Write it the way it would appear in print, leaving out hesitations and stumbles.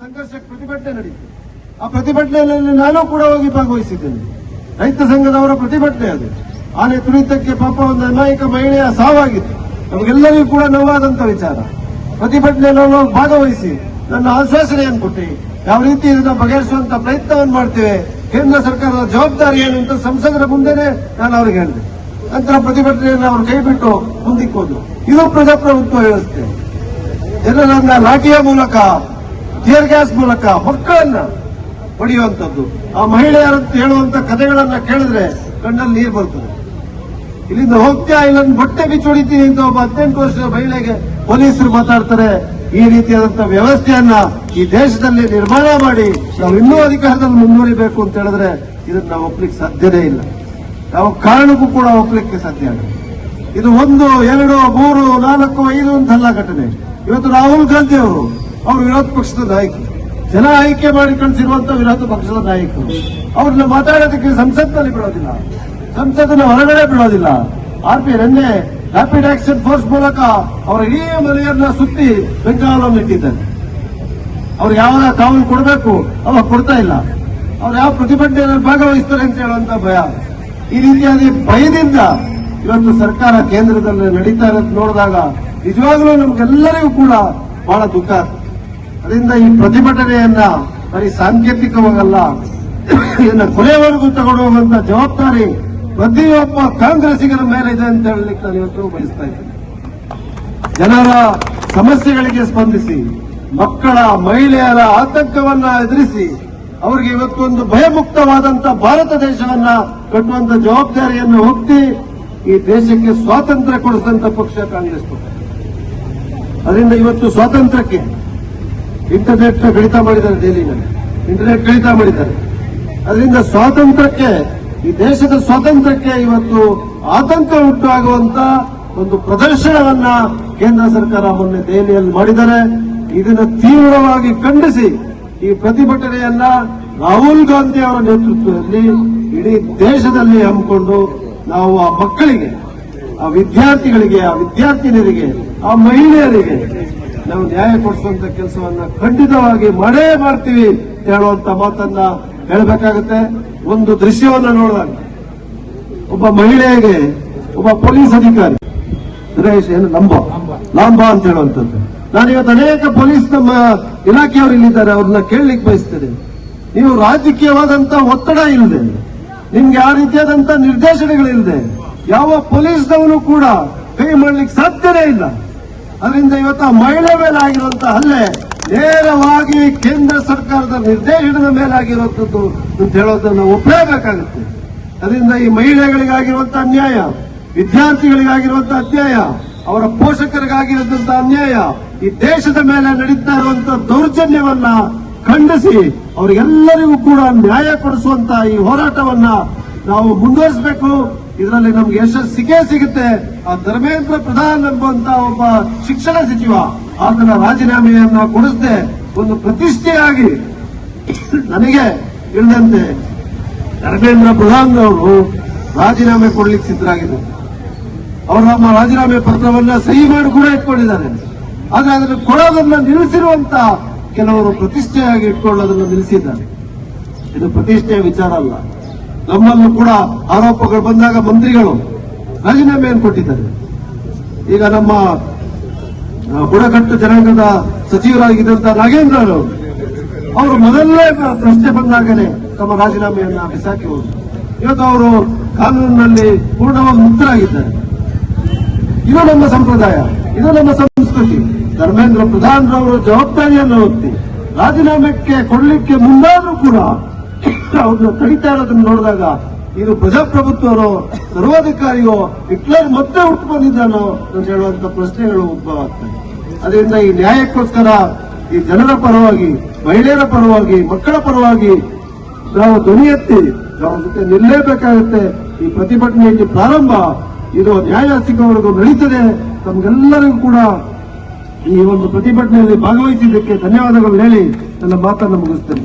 ಸಂಘರ್ಷಕ್ಕೆ ಪ್ರತಿಭಟನೆ ನಡೀತು. ಆ ಪ್ರತಿಭಟನೆಯಲ್ಲಿ ನಾನು ಕೂಡ ಹೋಗಿ ಭಾಗವಹಿಸಿದ್ದೇನೆ. ರೈತ ಸಂಘದವರ ಪ್ರತಿಭಟನೆ ಅದು. ಆನೆ ತುಳಿತಕ್ಕೆ ಪಾಪ ಒಂದು ಅಮಾಯಕ ಮಹಿಳೆಯ ಸಾವಾಗಿತ್ತು. ನಮಗೆಲ್ಲರಿಗೂ ಕೂಡ ನೋವಾದಂತ ವಿಚಾರ. ಪ್ರತಿಭಟನೆಯಲ್ಲಿ ಭಾಗವಹಿಸಿ ನನ್ನ ಆಶ್ವಾಸನೆಯನ್ನು ಕೊಟ್ಟು ಯಾವ ರೀತಿ ಇದನ್ನ ಬಗೆಹರಿಸುವಂತ ಪ್ರಯತ್ನವನ್ನು ಮಾಡ್ತೇವೆ, ಕೇಂದ್ರ ಸರ್ಕಾರದ ಜವಾಬ್ದಾರಿ ಏನು ಅಂತ ಸಂಸದರ ಮುಂದೆನೆ ನಾನು ಅವ್ರಿಗೆ ಹೇಳಿದೆ. ನಂತರ ಪ್ರತಿಭಟನೆಯನ್ನು ಅವರು ಕೈ ಬಿಟ್ಟು ಮುಂದಕ್ಕೆ ಹೋದ್ರು. ಇದು ಪ್ರಜಾಪ್ರಭುತ್ವ ವ್ಯವಸ್ಥೆ. ಜನರನ್ನ ಲಾಠಿಯ ಮೂಲಕ, ಟಿಯರ್ ಗ್ಯಾಸ್ ಮೂಲಕ ಮಕ್ಕಳನ್ನ ಹೊಡೆಯುವಂತದ್ದು, ಆ ಮಹಿಳೆಯರ ಹೇಳುವಂತ ಕಥೆಗಳನ್ನ ಕೇಳಿದ್ರೆ ಕಣ್ಣಲ್ಲಿ ನೀರು ಬರ್ತದೆ. ಇಲ್ಲಿಂದ ಹೋಗ್ತಾ ಇಲ್ಲೊಂದು ಬಟ್ಟೆ ಬಿಚ್ಚಿ ಹೊಡಿತೀನಿ ಅಂತ ಒಬ್ಬ 18 ವರ್ಷದ ಮಹಿಳೆಗೆ ಪೊಲೀಸರು ಮಾತಾಡ್ತಾರೆ. ಈ ರೀತಿಯಾದಂತ ವ್ಯವಸ್ಥೆಯನ್ನ ಈ ದೇಶದಲ್ಲಿ ನಿರ್ಮಾಣ ಮಾಡಿ ನಾವು ಇನ್ನೂ ಅಧಿಕಾರದಲ್ಲಿ ಮುಂದುವರಿಬೇಕು ಅಂತ ಹೇಳಿದ್ರೆ ಇದನ್ನ ನಾವು ಒಪ್ಲಿಕ್ಕೆ ಸಾಧ್ಯನೇ ಇಲ್ಲ. ಯಾವ ಕಾರಣಕ್ಕೂ ಕೂಡ ಒಪ್ಲಿಕ್ಕೆ ಸಾಧ್ಯ ಆಗಲ್ಲ. ಇದು 1, 2, 3, 4, 5 ಅಂತಲ್ಲ ಘಟನೆ. ಇವತ್ತು ರಾಹುಲ್ ಗಾಂಧಿ ಅವರು ವಿರೋಧ ಪಕ್ಷದ ನಾಯಕರು, ಜನ ಆಯ್ಕೆ ಮಾಡಿ ಕಳಿಸಿರುವಂತ ವಿರೋಧ ಪಕ್ಷದ ನಾಯಕರು. ಅವ್ರನ್ನ ಮಾತಾಡೋದಕ್ಕೆ ಸಂಸತ್ನಲ್ಲಿ ಬಿಡೋದಿಲ್ಲ, ಸಂಸತ್ತಿನ ಹೊರಗಡೆ ಬಿಡೋದಿಲ್ಲ. ನಿನ್ನೆ ರ್ಯಾಪಿಡ್ ಆಕ್ಷನ್ ಫೋರ್ಸ್ ಮೂಲಕ ಅವರ ಇಡೀ ಮನೆಯನ್ನ ಸುತ್ತಿ ಬೆಂಗಾವಲನ್ನು ಇಟ್ಟಿದ್ದಾರೆ. ಅವ್ರು ಯಾವ ಕಾವಲು ಕೊಡಬೇಕು ಅವಾಗ ಕೊಡ್ತಾ ಇಲ್ಲ. ಅವ್ರು ಯಾವ ಪ್ರತಿಭಟನೆಯಲ್ಲಿ ಭಾಗವಹಿಸ್ತಾರೆ ಅಂತ ಹೇಳುವಂತ ಭಯ. ಈ ರೀತಿಯಾದ ಭಯದಿಂದ ಇವತ್ತು ಸರ್ಕಾರ ಕೇಂದ್ರದಲ್ಲಿ ನಡೀತಾ ಇರೋದು ನೋಡಿದಾಗ ನಿಜವಾಗ್ಲೂ ನಮ್ಗೆಲ್ಲರಿಗೂ ಕೂಡ ಬಹಳ ದುಃಖ. ಅದರಿಂದ ಈ ಪ್ರತಿಭಟನೆಯನ್ನ ಬರೀ ಸಾಂಕೇತಿಕವಾಗಲ್ಲ, ಇದನ್ನ ಕೊನೆಯವರೆಗೂ ತಗೊಂಡು ಹೋಗುವಂತ ಜವಾಬ್ದಾರಿ ಪ್ರತಿಯೊಬ್ಬ ಕಾಂಗ್ರೆಸ್ಸಿಗರ ಮೇಲೆ ಇದೆ ಅಂತ ಹೇಳಲಿಕ್ಕೆ ನಾನು ಇವತ್ತು ಬಯಸ್ತಾ ಇದ್ದೇನೆ. ಜನರ ಸಮಸ್ಯೆಗಳಿಗೆ ಸ್ಪಂದಿಸಿ, ಮಕ್ಕಳ ಮಹಿಳೆಯರ ಆತಂಕವನ್ನ ಎದುರಿಸಿ ಅವರಿಗೆ ಇವತ್ತೊಂದು ಭಯಮುಕ್ತವಾದಂತ ಭಾರತ ದೇಶವನ್ನ ಕಟ್ಟುವಂತ ಜವಾಬ್ದಾರಿಯನ್ನು ಹೊತ್ತಿ ಈ ದೇಶಕ್ಕೆ ಸ್ವಾತಂತ್ರ್ಯ ಕೊಡಿಸಿದಂತ ಪಕ್ಷ ಕಾಂಗ್ರೆಸ್ ಪಕ್ಷ. ಅದರಿಂದ ಇವತ್ತು ಸ್ವಾತಂತ್ರ್ಯಕ್ಕೆ ಇಂಟರ್ನೆಟ್ ಕಡಿತ ಮಾಡಿದ್ದಾರೆ, ದೆಹಲಿನಲ್ಲಿ ಇಂಟರ್ನೆಟ್ ಕಡಿತ ಮಾಡಿದ್ದಾರೆ. ಅದರಿಂದ ಸ್ವಾತಂತ್ರ್ಯಕ್ಕೆ, ಈ ದೇಶದ ಸ್ವಾತಂತ್ರ್ಯಕ್ಕೆ ಇವತ್ತು ಆತಂಕ ಉಂಟಾಗುವಂತ ಒಂದು ಪ್ರದರ್ಶನವನ್ನ ಕೇಂದ್ರ ಸರ್ಕಾರ ಮೊನ್ನೆ ದೆಹಲಿಯಲ್ಲಿ ಮಾಡಿದ್ದಾರೆ. ಇದನ್ನು ತೀವ್ರವಾಗಿ ಖಂಡಿಸಿ ಈ ಪ್ರತಿಭಟನೆಯನ್ನ ರಾಹುಲ್ ಗಾಂಧಿ ಅವರ ನೇತೃತ್ವದಲ್ಲಿ ಇಡೀ ದೇಶದಲ್ಲಿ ಹಮ್ಮಿಕೊಂಡು ನಾವು ಆ ಮಕ್ಕಳಿಗೆ, ಆ ವಿದ್ಯಾರ್ಥಿಗಳಿಗೆ, ಆ ವಿದ್ಯಾರ್ಥಿನಿಯರಿಗೆ, ಆ ಮಹಿಳೆಯರಿಗೆ ನಾವು ನ್ಯಾಯ ಕೊಡಿಸುವಂತ ಕೆಲಸವನ್ನ ಖಂಡಿತವಾಗಿ ಮಾಡೇ ಮಾಡ್ತೀವಿ ಅಂತ ಹೇಳುವಂತ ಮಾತನ್ನ ಹೇಳಬೇಕಾಗುತ್ತೆ. ಒಂದು ದೃಶ್ಯವನ್ನ ನೋಡಿದಾಗ ಒಬ್ಬ ಮಹಿಳೆಗೆ ಒಬ್ಬ ಪೊಲೀಸ್ ಅಧಿಕಾರಿ ಸುರೇಶ್ ಲಾಂಬಾ ಅಂತ ಹೇಳುವಂಥದ್ದು. ನಾನಿವತ್ತು ಅನೇಕ ಪೊಲೀಸ್ ನಮ್ಮ ಇಲಾಖೆಯವರು ಇಲ್ಲಿದ್ದಾರೆ, ಅವ್ರನ್ನ ಕೇಳಲಿಕ್ಕೆ ಬಯಸ್ತೇನೆ. ನೀವು ರಾಜಕೀಯವಾದಂತ ಒತ್ತಡ ಇಲ್ಲದೆ, ನಿಮ್ಗೆ ಆ ರೀತಿಯಾದಂತ ನಿರ್ದೇಶನಗಳಿಲ್ಲದೆ ಯಾವ ಪೊಲೀಸ್ನವನು ಕೂಡ ಕೈ ಮಾಡಲಿಕ್ಕೆ ಸಾಧ್ಯನೇ ಇಲ್ಲ. ಅದರಿಂದ ಇವತ್ತು ಆ ಮಹಿಳೆ ಮೇಲೆ ಆಗಿರುವಂತಹ ಹಲ್ಲೆ ನೇರವಾಗಿ ಕೇಂದ್ರ ಸರ್ಕಾರದ ನಿರ್ದೇಶನದ ಮೇಲೆ ಆಗಿರುವಂತದ್ದು ಅಂತ ಹೇಳೋದನ್ನ ಒಪ್ಪಲೇಬೇಕಾಗುತ್ತೆ. ಅದರಿಂದ ಈ ಮಹಿಳೆಗಳಿಗಾಗಿರುವಂತಹ ಅನ್ಯಾಯ, ವಿದ್ಯಾರ್ಥಿಗಳಿಗಾಗಿರುವಂತಹ ಅನ್ಯಾಯ, ಅವರ ಪೋಷಕರಿಗಾಗಿರುವಂತಹ ಅನ್ಯಾಯ, ಈ ದೇಶದ ಮೇಲೆ ನಡೀತಾ ಇರುವಂತಹ ದೌರ್ಜನ್ಯವನ್ನ ಖಂಡಿಸಿ ಅವರಿಗೆಲ್ಲರಿಗೂ ಕೂಡ ನ್ಯಾಯ ಕೊಡಿಸುವಂತ ಈ ಹೋರಾಟವನ್ನ ನಾವು ಮುಂದುವರಿಸಬೇಕು. ಇದರಲ್ಲಿ ನಮ್ಗೆ ಯಶಸ್ಸು ಸಿಗುತ್ತೆ. ಆ ಧರ್ಮೇಂದ್ರ ಪ್ರಧಾನ್ ಎಂಬಂತ ಒಬ್ಬ ಶಿಕ್ಷಣ ಸಚಿವ ಆತನ ರಾಜೀನಾಮೆಯನ್ನ ಕೊಡಿಸದೆ ಒಂದು ಪ್ರತಿಷ್ಠೆಯಾಗಿ ನನಗೆ ತಿಳಿದಂತೆ ಧರ್ಮೇಂದ್ರ ಪ್ರಧಾನ್ ಅವರು ರಾಜೀನಾಮೆ ಕೊಡ್ಲಿಕ್ಕೆ ಸಿದ್ಧರಾಗಿದ್ದಾರೆ. ಅವರು ನಮ್ಮ ರಾಜೀನಾಮೆ ಪತ್ರವನ್ನ ಸಹಿ ಮಾಡಿ ಕೂಡ ಇಟ್ಕೊಂಡಿದ್ದಾರೆ. ಆದ್ರೆ ಅದನ್ನು ಕೊಡೋದನ್ನ ನಿಲ್ಲಿಸಿರುವಂತ ಕೆಲವರು ಪ್ರತಿಷ್ಠೆಯಾಗಿ ಇಟ್ಕೊಳ್ಳೋದನ್ನು ನಿಲ್ಲಿಸಿದ್ದಾರೆ. ಇದು ಪ್ರತಿಷ್ಠೆಯ ವಿಚಾರ ಅಲ್ಲ. ನಮ್ಮಲ್ಲೂ ಕೂಡ ಆರೋಪಗಳು ಬಂದಾಗ ಮಂತ್ರಿಗಳು ರಾಜೀನಾಮೆಯನ್ನು ಕೊಟ್ಟಿದ್ದಾರೆ. ಈಗ ನಮ್ಮ ಬುಡಕಟ್ಟು ಜನಾಂಗದ ಸಚಿವರಾಗಿದ್ದಂತ ನಾಗೇಂದ್ರ ಅವರು ಮೊದಲನೇ ಪ್ರಶ್ನೆ ಬಂದಾಗಲೇ ತಮ್ಮ ರಾಜೀನಾಮೆಯನ್ನ ಬಿಸಾಕಿ ಹೋದರು. ಇವತ್ತು ಅವರು ಕಾನೂನಿನಲ್ಲಿ ಪೂರ್ಣವಾಗಿ ಮುಕ್ತರಾಗಿದ್ದಾರೆ. ಇದು ನಮ್ಮ ಸಂಪ್ರದಾಯ, ಇದು ನಮ್ಮ ಸಂಸ್ಕೃತಿ. ಧರ್ಮೇಂದ್ರ ಪ್ರಧಾನ್ ರವರು ಜವಾಬ್ದಾರಿಯನ್ನು ಹೊತ್ತಿ ರಾಜೀನಾಮೆಗೆ ಕೊಡಲಿಕ್ಕೆ ಮುಂದಾದ್ರೂ ಕೂಡ ಅವ್ರನ್ನ ತಡಿತಾ ಇರೋದನ್ನ ನೋಡಿದಾಗ ಇದು ಪ್ರಜಾಪ್ರಭುತ್ವನೋ ಸರ್ವಾಧಿಕಾರಿಯೋ ಹಿಟ್ಲರ್ ಮತ್ತೆ ಹುಟ್ಟು ಬಂದಿದ್ದಾನೋ ಅಂತ ಹೇಳುವಂತ ಪ್ರಶ್ನೆಗಳು ಉದ್ಭವ ಆಗ್ತವೆ. ಅದರಿಂದ ಈ ನ್ಯಾಯಕ್ಕೋಸ್ಕರ ಈ ಜನರ ಪರವಾಗಿ, ಮಹಿಳೆಯರ ಪರವಾಗಿ, ಮಕ್ಕಳ ಪರವಾಗಿ ನಾವು ಧ್ವನಿ ಎತ್ತಿ ಅವ್ರ ಜೊತೆ ನಿಲ್ಲೇಬೇಕಾಗುತ್ತೆ. ಈ ಪ್ರತಿಭಟನೆಯಲ್ಲಿ ಪ್ರಾರಂಭ ಇದು ನ್ಯಾಯ ಸಿಗೋವರೆಗೂ ನಡೀತದೆ. ತಮ್ಗೆಲ್ಲರಿಗೂ ಕೂಡ ಈ ಒಂದು ಪ್ರತಿಭಟನೆಯಲ್ಲಿ ಭಾಗವಹಿಸಿದ್ದಕ್ಕೆ ಧನ್ಯವಾದಗಳು ಹೇಳಿ ನನ್ನ ಮಾತನ್ನು ಮುಗಿಸ್ತೇನೆ.